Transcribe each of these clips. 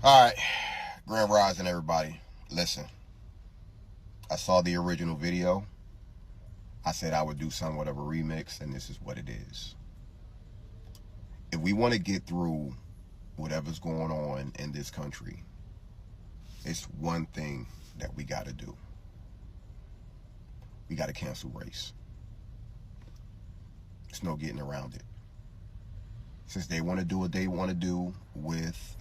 All right, Grand Rising, everybody. Listen, I saw the original video. I said I would do somewhat of a remix, and this is what it is. If we want to get through whatever's going on in this country, it's one thing that we got to do. We got to cancel race. There's no getting around it. Since they want to do what they want to do with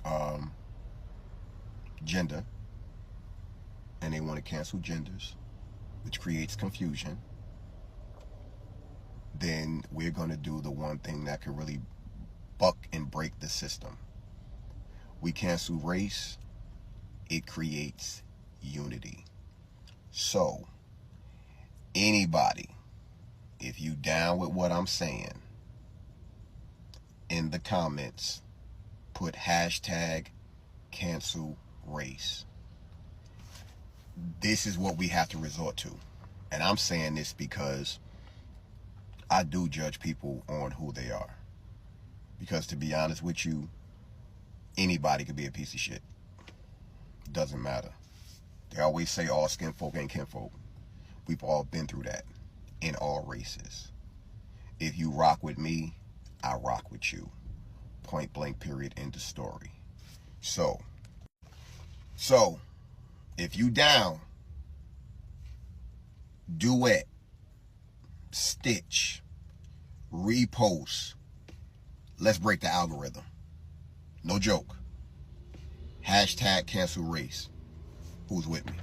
gender, and they want to cancel genders, which creates confusion, then we're going to do the one thing that can really buck and break the system. We cancel race, it creates unity. So, anybody, if you down with what I'm saying, in the comments, put hashtag cancel race. This is what we have to resort to. And I'm saying this because I do judge people on who they are. Because to be honest with you, anybody could be a piece of shit. Doesn't matter. They always say all skin folk ain't kinfolk. We've all been through that in all races. If you rock with me, I rock with you. Point blank, period, end of story. So, if you down, duet, stitch, repost, let's break the algorithm. No joke. Hashtag cancel race. Who's with me?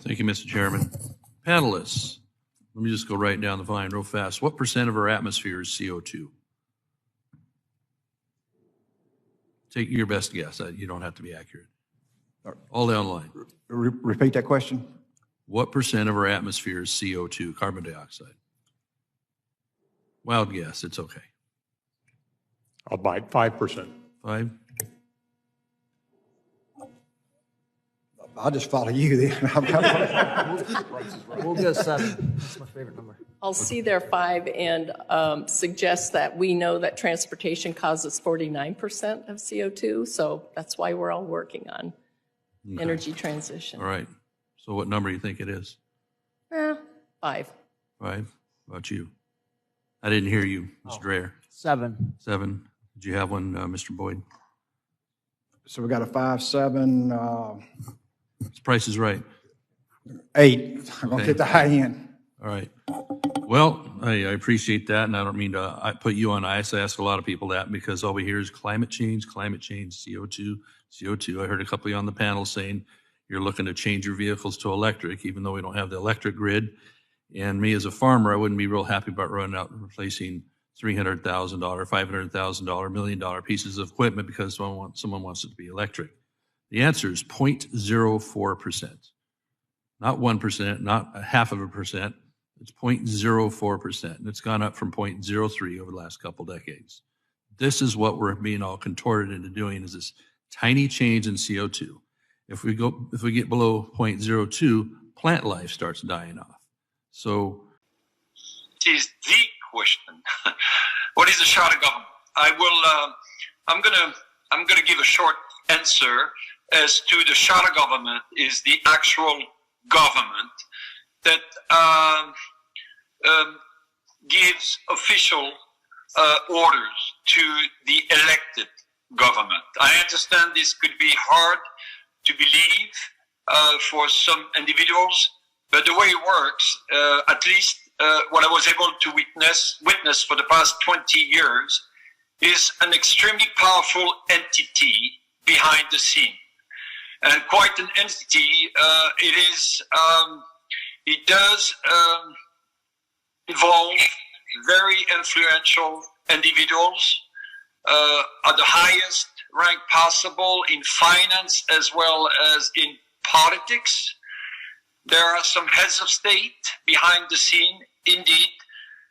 Thank you, Mr. Chairman. Panelists, let me just go right down the line real fast. What % of our atmosphere is CO2? Take your best guess. You don't have to be accurate. All down the line. Repeat that question. What % of our atmosphere is CO2, carbon dioxide? Wild guess. It's okay. I'll bite 5%. 5? I'll just follow you then. We'll go 7. That's my favorite number. I'll see their 5 and suggest that we know that transportation causes 49% of CO2, so that's why we're all working on energy transition. All right. So what number do you think it is? 5. 5? How about you? I didn't hear you, Mr. Dreyer. 7. 7. Did you have one, Mr. Boyd? So we got a 5, 7, This Price is Right. 8. I'm going to get the high end. All right. Well, I appreciate that, and I don't mean to put you on ice. I ask a lot of people that because all we hear is climate change, CO2, CO2. I heard a couple of you on the panel saying you're looking to change your vehicles to electric, even though we don't have the electric grid. And me as a farmer, I wouldn't be real happy about running out and replacing $300,000, $500,000, $1 million pieces of equipment because someone wants it to be electric. The answer is 0.04%. Not 1%, not a half of a percent. It's 0.04%. And it's gone up from 0.03 over the last couple decades. This is what we're being all contorted into doing, is this tiny change in CO2. If we get below 0.02, plant life starts dying off. So it is the question. What is the shadow government? I'm gonna give a short answer as to the shadow government is the actual government that gives official orders to the elected government. I understand this could be hard to believe for some individuals, but the way it works, at least what I was able to witness for the past 20 years, is an extremely powerful entity behind the scene. And quite an entity, it does involve very influential individuals at the highest rank possible in finance as well as in politics. There are some heads of state behind the scene, indeed,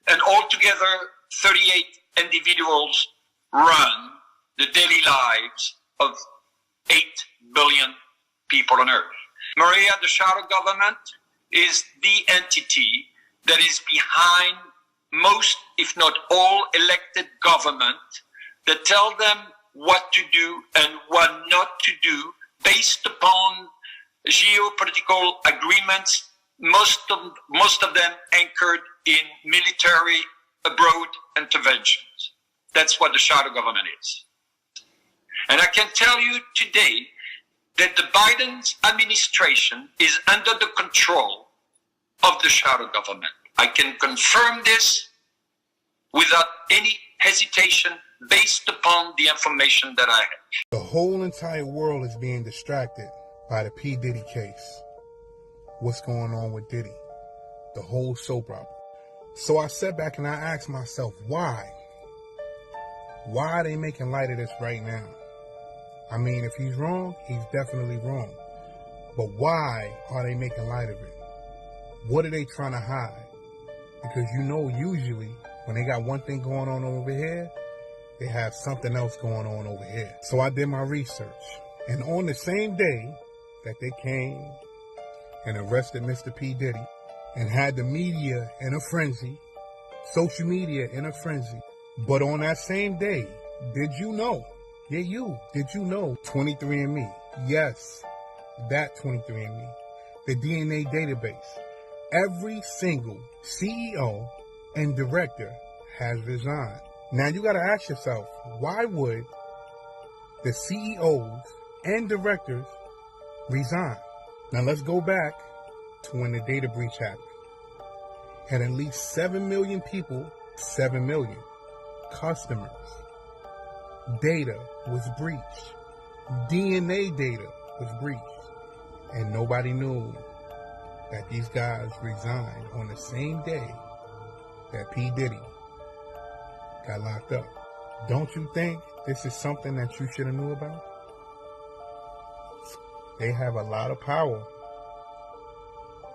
and altogether 38 individuals run the daily lives of 8 billion people on Earth. Maria, the shadow government is the entity that is behind most, if not all, elected government that tell them what to do and what not to do based upon geopolitical agreements, most of them anchored in military abroad interventions. That's what the shadow government is. And I can tell you today that the Biden administration is under the control of the shadow government. I can confirm this without any hesitation based upon the information that I have. The whole entire world is being distracted by the P. Diddy case. What's going on with Diddy? The whole soap opera. So I sat back and I asked myself, why? Why are they making light of this right now? I mean, if he's wrong, he's definitely wrong. But why are they making light of it? What are they trying to hide? Because you know, usually when they got one thing going on over here, they have something else going on over here. So I did my research. And on the same day that they came and arrested Mr. P. Diddy and had the media in a frenzy, social media in a frenzy, but on that same day, did you know? Yeah, did you know 23andMe? Yes, that 23andMe. The DNA database. Every single CEO and director has resigned. Now you got to ask yourself, why would the CEOs and directors resign? Now let's go back to when the data breach happened. Had at least 7 million people, 7 million customers. Data was breached. DNA data was breached. And nobody knew that these guys resigned on the same day that P. Diddy got locked up. Don't you think this is something that you should have knew about? They have a lot of power.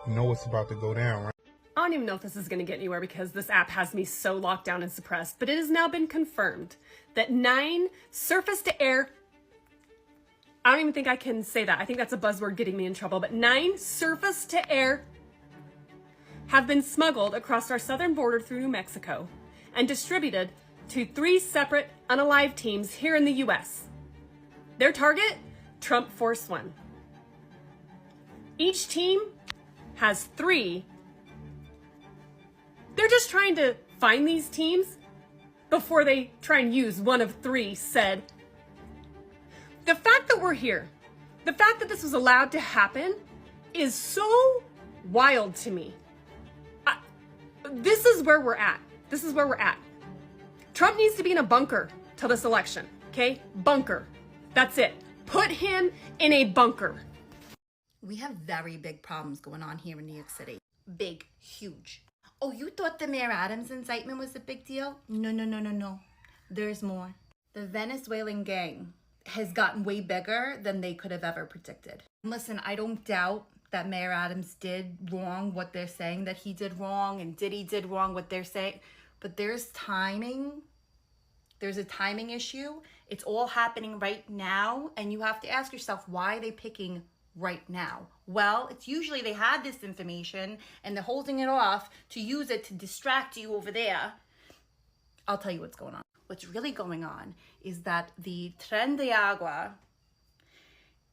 You know what's about to go down, right? I don't even know if this is going to get anywhere because this app has me so locked down and suppressed, but it has now been confirmed that 9 surface-to-air, I don't even think I can say that. I think that's a buzzword getting me in trouble, but 9 surface-to-air have been smuggled across our southern border through New Mexico and distributed to 3 separate unalive teams here in the U.S. Their target? Trump Force One. Each team has 3. They're just trying to find these teams before they try and use one of 3 said. The fact that we're here, the fact that this was allowed to happen is so wild to me. This is where we're at. This is where we're at. Trump needs to be in a bunker till this election, okay? Bunker. That's it. Put him in a bunker. We have very big problems going on here in New York City. Big, huge. Oh, you thought the Mayor Adams indictment was a big deal? No. There's more. The Venezuelan gang has gotten way bigger than they could have ever predicted. Listen, I don't doubt that Mayor Adams did wrong what they're saying that he did wrong, and Diddy did wrong what they're saying. But there's timing. There's a timing issue. It's all happening right now, and you have to ask yourself, why are they picking right now? Well, it's usually they had this information and they're holding it off to use it to distract you over there. I'll tell you what's going on. What's really going on is that the Tren de Agua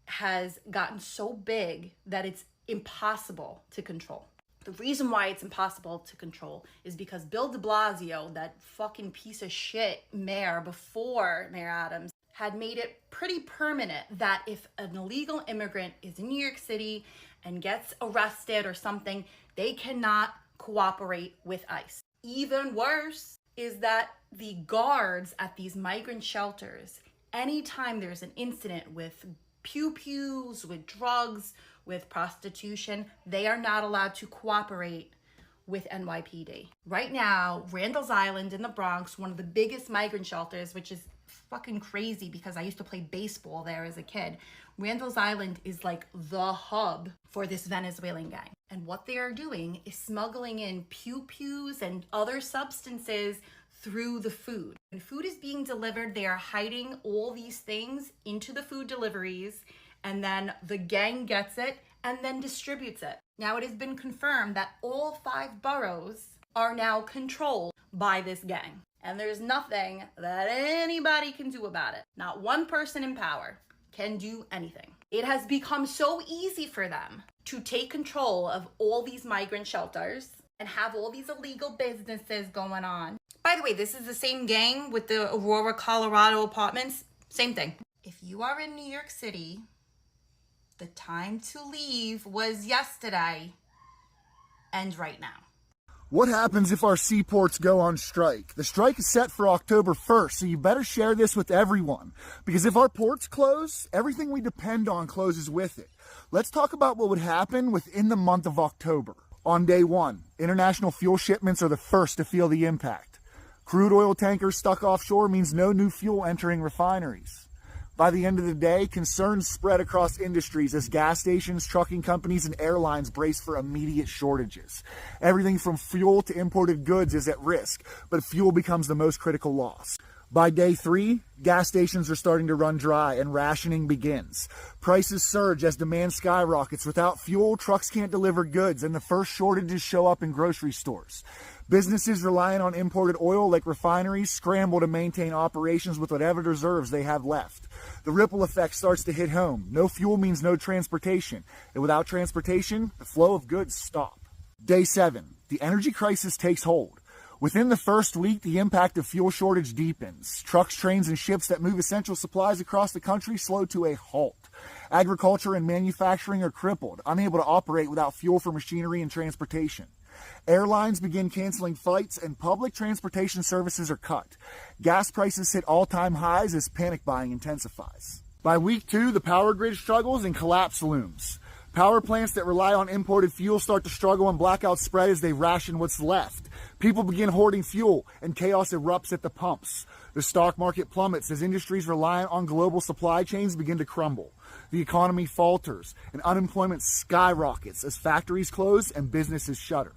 has gotten so big that it's impossible to control. The reason why it's impossible to control is because Bill de Blasio, that fucking piece of shit mayor before Mayor Adams, had made it pretty permanent that if an illegal immigrant is in New York City and gets arrested or something, they cannot cooperate with ICE. Even worse is that the guards at these migrant shelters, anytime there's an incident with pew-pews, with drugs, with prostitution, they are not allowed to cooperate with NYPD. Right now, Randall's Island in the Bronx, one of the biggest migrant shelters, which is fucking crazy because I used to play baseball there as a kid. Randall's Island is like the hub for this Venezuelan gang. And what they are doing is smuggling in pew-pews and other substances through the food. When food is being delivered, they are hiding all these things into the food deliveries, and then the gang gets it and then distributes it. Now it has been confirmed that all 5 boroughs are now controlled by this gang. And there's nothing that anybody can do about it. Not one person in power can do anything. It has become so easy for them to take control of all these migrant shelters and have all these illegal businesses going on. By the way, this is the same gang with the Aurora, Colorado apartments. Same thing. If you are in New York City, the time to leave was yesterday and right now. What happens if our seaports go on strike? The strike is set for October 1st, so you better share this with everyone. Because if our ports close, everything we depend on closes with it. Let's talk about what would happen within the month of October. On day 1, international fuel shipments are the first to feel the impact. Crude oil tankers stuck offshore means no new fuel entering refineries. By the end of the day, concerns spread across industries as gas stations, trucking companies, and airlines brace for immediate shortages. Everything from fuel to imported goods is at risk, but fuel becomes the most critical loss. By day 3, gas stations are starting to run dry and rationing begins. Prices surge as demand skyrockets. Without fuel, trucks can't deliver goods, and the first shortages show up in grocery stores. Businesses relying on imported oil, like refineries, scramble to maintain operations with whatever reserves they have left. The ripple effect starts to hit home. No fuel means no transportation, and without transportation, the flow of goods stop. Day 7, the energy crisis takes hold. Within the first week, the impact of fuel shortage deepens. Trucks, trains, and ships that move essential supplies across the country slow to a halt. Agriculture and manufacturing are crippled, unable to operate without fuel for machinery and transportation. Airlines begin canceling flights, and public transportation services are cut. Gas prices hit all-time highs as panic buying intensifies. By week 2, the power grid struggles and collapse looms. Power plants that rely on imported fuel start to struggle, and blackouts spread as they ration what's left. People begin hoarding fuel, and chaos erupts at the pumps. The stock market plummets as industries reliant on global supply chains begin to crumble. The economy falters, and unemployment skyrockets as factories close and businesses shutter.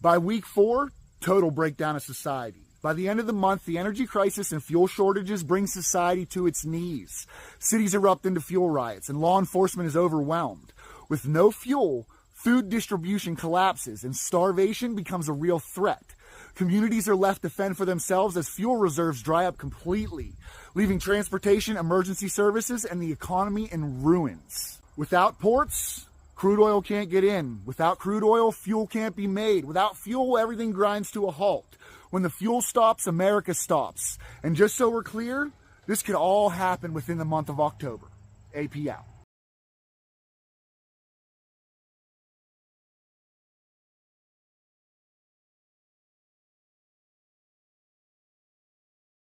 By week 4, total breakdown of society. By the end of the month, the energy crisis and fuel shortages bring society to its knees. Cities erupt into fuel riots, and law enforcement is overwhelmed. With no fuel, food distribution collapses, and starvation becomes a real threat. Communities are left to fend for themselves as fuel reserves dry up completely, leaving transportation, emergency services, and the economy in ruins. Without ports, crude oil can't get in. Without crude oil, fuel can't be made. Without fuel, everything grinds to a halt. When the fuel stops, America stops. And just so we're clear, this could all happen within the month of October. AP out.